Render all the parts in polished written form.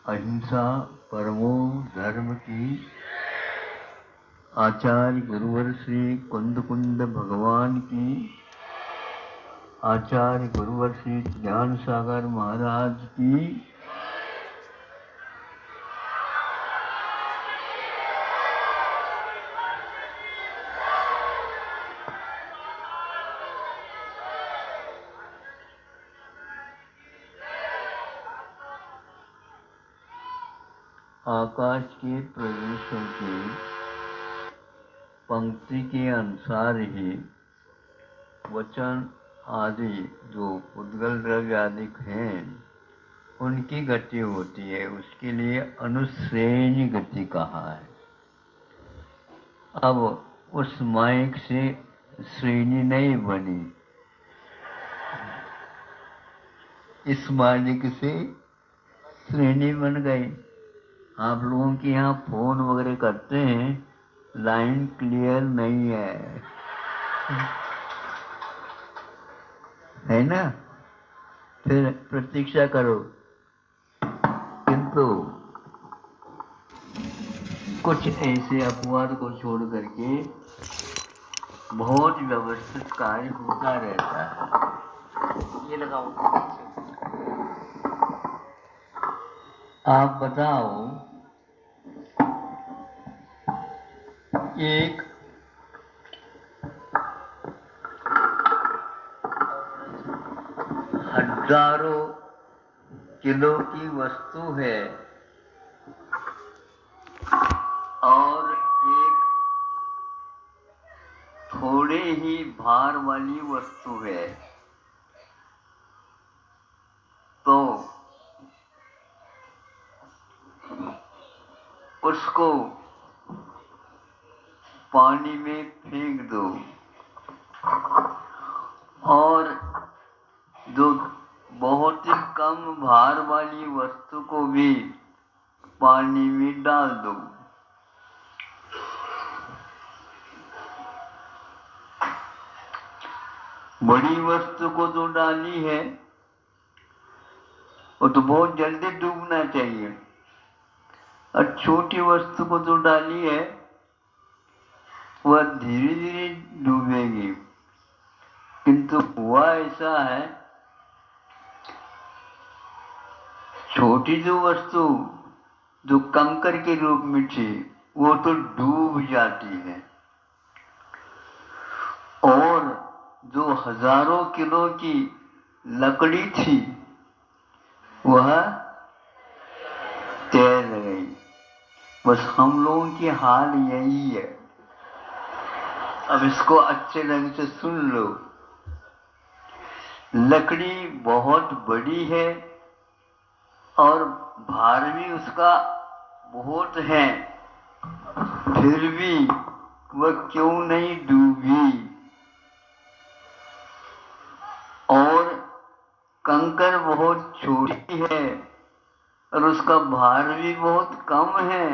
अहिंसा परमो धर्म की। आचार्य गुरुवर श्री कुंद भगवान की। आचार्य गुरुवर श्री ज्ञान सागर महाराज की। आकाश के प्रवेशों की पंक्ति के अनुसार ही वचन आदि जो उद्गल द्रव्य आदि हैं उनकी गति होती है। उसके लिए अनुश्रेणी गति कहा है। अब उस माइक से श्रेणी नहीं बनी, इस माइक से श्रेणी बन गई। आप लोगों के यहाँ फोन वगैरह करते हैं, लाइन क्लियर नहीं है ना? फिर प्रतीक्षा करो। किंतु कुछ ऐसे अपवाद को छोड़ करके बहुत व्यवस्थित कार्य होता रहता है। ये लगाओ। आप बताओ, एक हजारों किलो की वस्तु है और एक थोड़े ही भार वाली वस्तु है, तो उसको पानी में फेंक दो और जो बहुत ही कम भार वाली वस्तु को भी पानी में डाल दो। बड़ी वस्तु को जो डाली है वो तो बहुत जल्दी डूबना चाहिए, और छोटी वस्तु को जो डाली है वह धीरे धीरे डूबेगी। किंतु हुआ ऐसा है, छोटी जो वस्तु जो कंकर के रूप में थी वो तो डूब जाती है, और जो हजारों किलो की लकड़ी थी वह तैर गई। बस हम लोगों की हाल यही है। अब इसको अच्छे ढंग से सुन लो। लकड़ी बहुत बड़ी है और भार भी उसका बहुत है, फिर भी वह क्यों नहीं डूबी? और कंकर बहुत छोटी है और उसका भार भी बहुत कम है,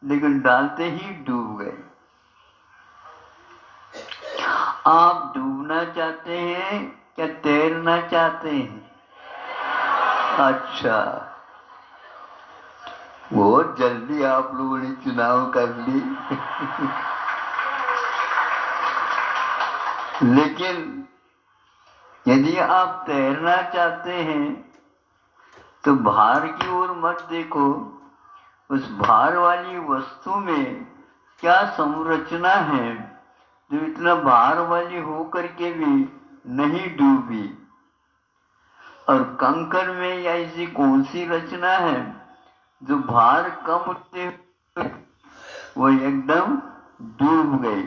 लेकिन डालते ही डूब गए। आप डूबना चाहते हैं क्या तैरना चाहते हैं? अच्छा, बहुत जल्दी आप लोगों ने चुनाव कर ली। लेकिन यदि आप तैरना चाहते हैं तो भार की ओर मत देखो। उस भार वाली वस्तु में क्या संरचना है जो इतना भार वाली होकर के भी नहीं डूबी, और कंकर में या ऐसी कौन सी रचना है जो भार कम होते हुए वो एकदम डूब गई।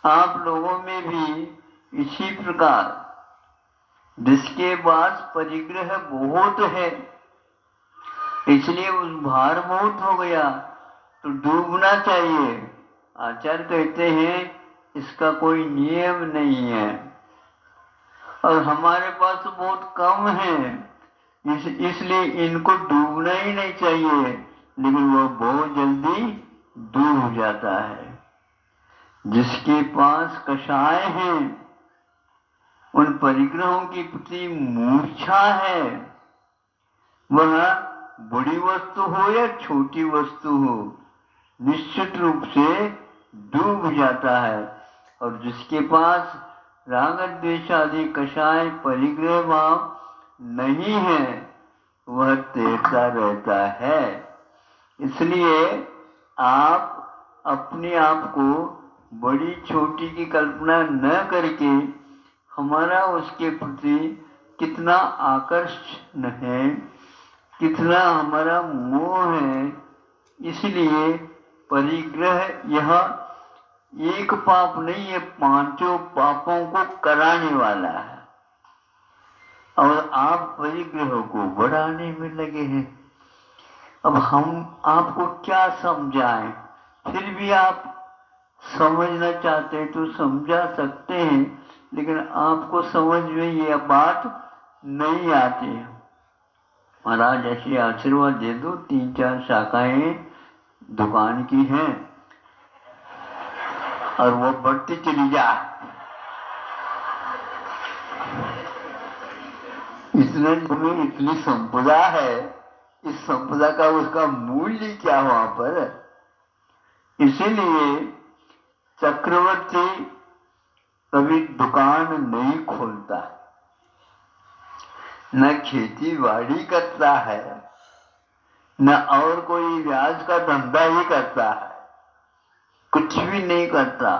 आप लोगों में भी इसी प्रकार जिसके पास परिग्रह बहुत है, इसलिए उस भार बहुत हो गया तो डूबना चाहिए। आचार्य कहते हैं इसका कोई नियम नहीं है, और हमारे पास तो बहुत कम है, इसलिए इनको डूबना ही नहीं चाहिए, लेकिन वो बहुत जल्दी डूब जाता है। जिसके पास कषाय है, उन परिग्रहों की प्रति मूर्छा है, वह बड़ी वस्तु हो या छोटी वस्तु हो, निश्चित रूप से डूब जाता है। और जिसके पास राग द्वेष आदि कषाय परिग्रह भाव नहीं है वह तैरता रहता है। इसलिए आप अपने आप को बड़ी छोटी की कल्पना न करके हमारा उसके प्रति कितना आकर्षण है, कितना हमारा मोह है, इसलिए परिग्रह यह एक पाप नहीं है, पांचों पापों को कराने वाला है। और आप परिग्रह को बढ़ाने में लगे हैं। अब हम आपको क्या समझाएं? फिर भी आप समझना चाहते हैं तो समझा सकते हैं, लेकिन आपको समझ में यह बात नहीं आती। महाराज ऐसे आशीर्वाद दे दो, 3-4 शाखाएं दुकान की हैं और वो बढ़ती चली जाए। इतनी संपदा है, इस संपदा का उसका मूल्य क्या वहां पर? इसीलिए चक्रवर्ती कभी दुकान नहीं खोलता, न खेती बाड़ी करता है, न और कोई ब्याज का धंधा ही करता है, कुछ भी नहीं करता।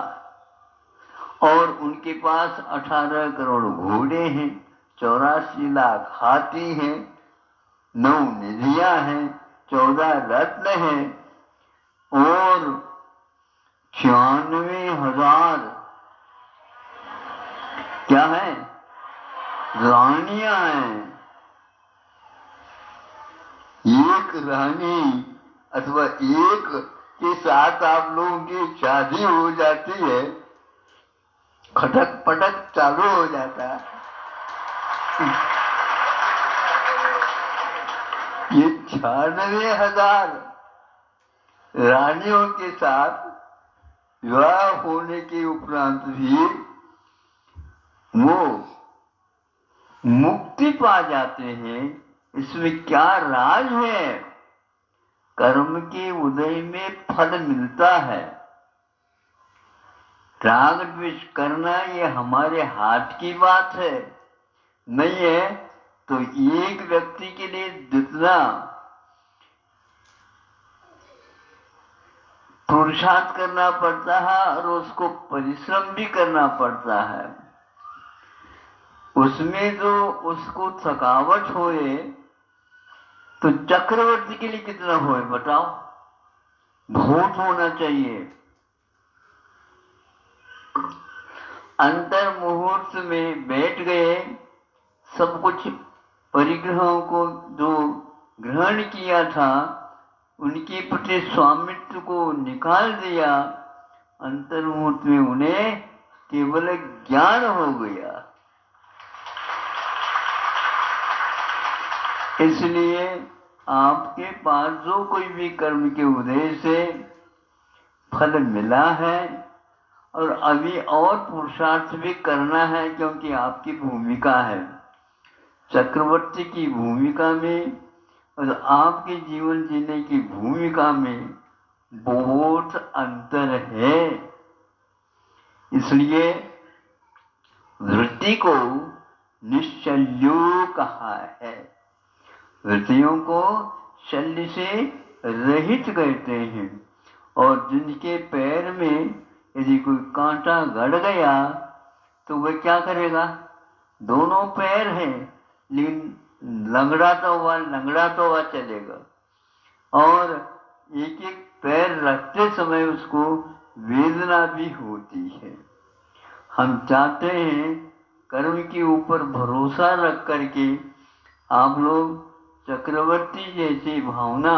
और उनके पास 18 करोड़ घोड़े हैं, 84 लाख हाथी हैं, 9 निधियां हैं, 14 रत्न हैं और 96,000 क्या है रानियां हैं। एक रानी अथवा एक के साथ आप लोगों की शादी हो जाती है, खटक पटक चालू हो जाता है। ये 96,000 रानियों के साथ विवाह होने के उपरांत भी वो मुक्ति पा जाते हैं। इसमें क्या राज है? कर्म के उदय में फल मिलता है। राग द्वेष करना ये हमारे हाथ की बात है नहीं है। तो एक व्यक्ति के लिए जितना पुरुषार्थ करना पड़ता है और उसको परिश्रम भी करना पड़ता है, उसमें जो उसको थकावट होए तो चक्रवर्ती के लिए कितना होए बताओ? बहुत होना चाहिए। अंतर मुहूर्त में बैठ गए, सब कुछ परिग्रहों को जो ग्रहण किया था उनके प्रति स्वामित्व को निकाल दिया, अंतर मुहूर्त में उन्हें केवल ज्ञान हो गया। इसलिए आपके पास जो कोई भी कर्म के उदय से फल मिला है और अभी और पुरुषार्थ भी करना है, क्योंकि आपकी भूमिका है चक्रवर्ती की भूमिका में और आपके जीवन जीने की भूमिका में बहुत अंतर है। इसलिए वृत्ति को निश्चल्यो कहा है। वृत्तियों को शल्य से रहित कहते हैं। और जिनके पैर में यदि कोई कांटा गड़ गया तो वह क्या करेगा? दोनों पैर हैं लेकिन लंगड़ाता हुआ चलेगा। और एक एक पैर रखते समय उसको वेदना भी होती है। हम चाहते हैं कर्म के ऊपर भरोसा रख करके आप लोग चक्रवर्ती जैसी भावना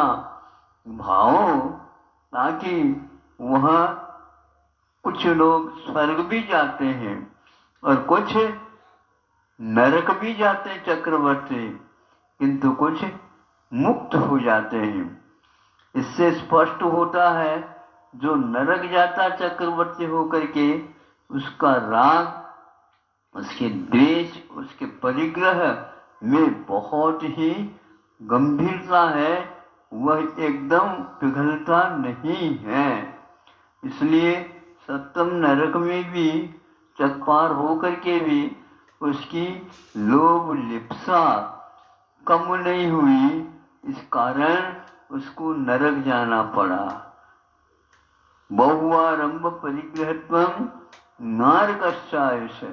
भाओ, ताकि वहाँ कुछ लोग स्वर्ग भी जाते हैं और कुछ नरक भी जाते हैं चक्रवर्ती, किंतु कुछ मुक्त हो जाते हैं। इससे स्पष्ट होता है जो नरक जाता चक्रवर्ती होकर के, उसका राग, उसके द्वेष, उसके परिग्रह में बहुत ही गंभीरता है वह एकदम पिघलता नहीं है। इसलिए सप्तम नरक में भी चतपार होकर के भी उसकी लोभ लिप्सा कम नहीं हुई, इस कारण उसको नरक जाना पड़ा। बहुआरंभ परिग्रहत्वं नरकस्यायुष,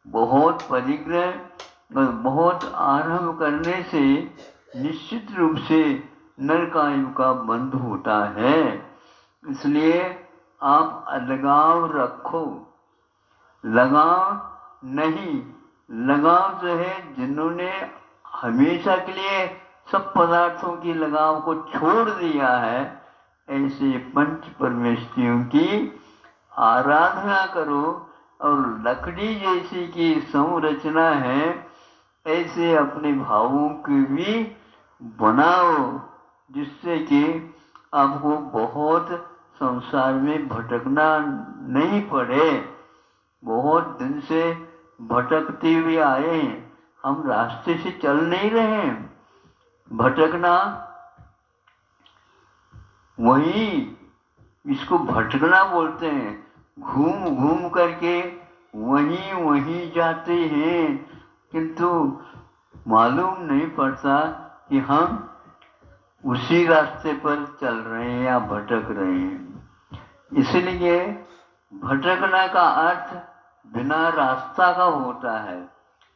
बहुत परिग्रह और बहुत आरंभ करने से निश्चित रूप से नरकायु का बंध होता है। इसलिए आप अलगाव रखो, लगाव नहीं। लगाव जो है, जिन्होंने हमेशा के लिए सब पदार्थों की लगाव को छोड़ दिया है, ऐसे पंच परमेश्वरियों की आराधना करो और लकड़ी जैसी की संरचना है ऐसे अपने भावों की भी बनाओ, जिससे कि आपको बहुत संसार में भटकना नहीं पड़े। बहुत दिन से भटकते हुए आए हैं, हम रास्ते से चल नहीं रहे हैं। भटकना वही, इसको भटकना बोलते हैं। घूम घूम करके वहीं वहीं जाते हैं, किंतु मालूम नहीं पड़ता कि हम उसी रास्ते पर चल रहे हैं या भटक रहे हैं। इसलिए भटकना का अर्थ बिना रास्ता का होता है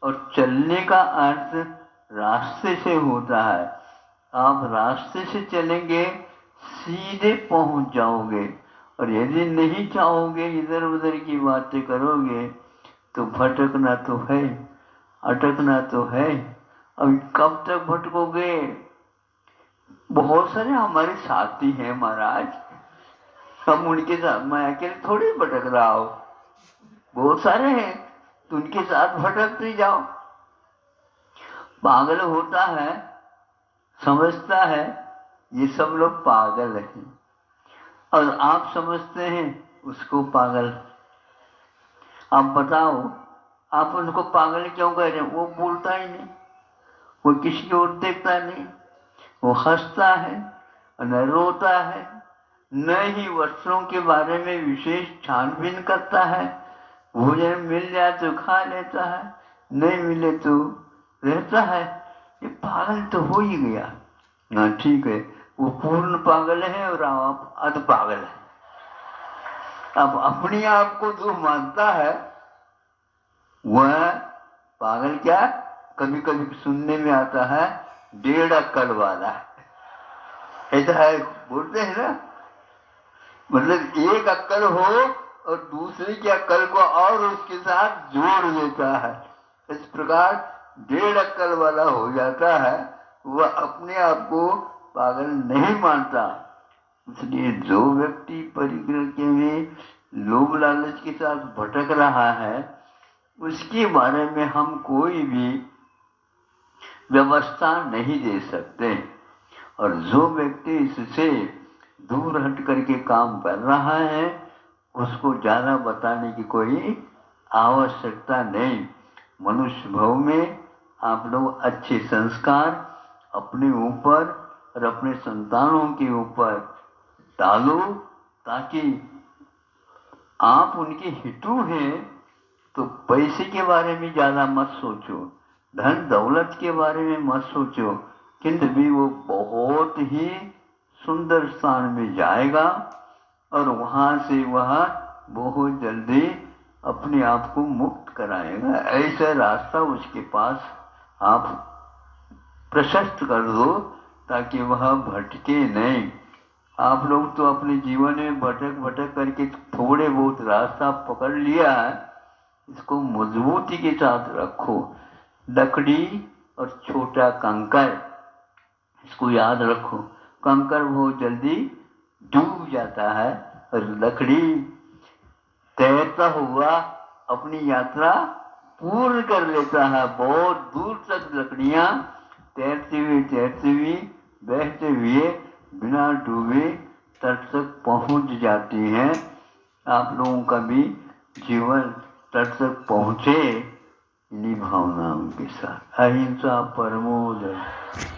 और चलने का अर्थ रास्ते से होता है। आप रास्ते से चलेंगे सीधे पहुंच जाओगे, और यदि नहीं चाहोगे, इधर उधर की बातें करोगे, तो भटकना तो है, अटकना तो है। अब कब तक भटकोगे? बहुत सारे हमारे साथी हैं महाराज, हम उनके साथ, मैं अकेले थोड़ी भटक रहा हूं, बहुत सारे हैं, तो उनके साथ भटकते जाओ। पागल होता है, समझता है ये सब लोग पागल हैं, और आप समझते हैं उसको पागल। आप बताओ, आप उनको पागल क्यों कह रहे हैं? वो बोलता ही नहीं, वो किसी की ओर देखता नहीं, वो हंसता है, न रोता है, न ही वस्त्रों के बारे में विशेष छानबीन करता है। भोजन मिल जाए तो खा लेता है, नहीं मिले तो रहता है। ये पागल तो हो ही गया ना। ठीक है, वो पूर्ण पागल है और आप अध पागल है। अब अपने आप को जो मानता है वह पागल क्या, कभी कभी सुनने में आता है 1.5 अक्कल वाला, ऐसा है बोलते हैं ना। मतलब 1 अक्कल हो और दूसरे की अक्कल को और उसके साथ जोड़ देता है, इस प्रकार 1.5 अक्कल वाला हो जाता है। वह अपने आप को पागल नहीं मानता। इसलिए जो व्यक्ति परिग्रह के में लोभ लालच के साथ भटक रहा है, उसके बारे में हम कोई भी व्यवस्था नहीं दे सकते। और जो व्यक्ति इससे दूर हट करके काम कर रहा है, उसको ज्यादा बताने की कोई आवश्यकता नहीं। मनुष्य भाव में आप लोग अच्छे संस्कार अपने ऊपर और अपने संतानों के ऊपर डालो, ताकि आप उनके हितु हैं। तो पैसे के बारे में ज्यादा मत सोचो, धन दौलत के बारे में मत सोचो, किंतु भी वो बहुत ही सुंदर स्थान में जाएगा और वहां से वह बहुत जल्दी अपने आप को मुक्त कराएगा। ऐसा रास्ता उसके पास आप प्रशस्त कर दो, ताकि वह भटके नहीं। आप लोग तो अपने जीवन में भटक भटक करके थोड़े बहुत रास्ता पकड़ लिया है, इसको मजबूती के साथ रखो। लकड़ी और छोटा कंकर, इसको याद रखो। कंकर बहुत जल्दी डूब जाता है और लकड़ी तैरता हुआ अपनी यात्रा पूर्ण कर लेता है। बहुत दूर तक लकड़ियां तैरती हुई बहते हुए बिना डूबे तट तक पहुंच जाती हैं। आप लोगों का भी जीवन तट तक पहुंचे इन्हीं भावनाओं के साथ। अहिंसा परमो धर्मः।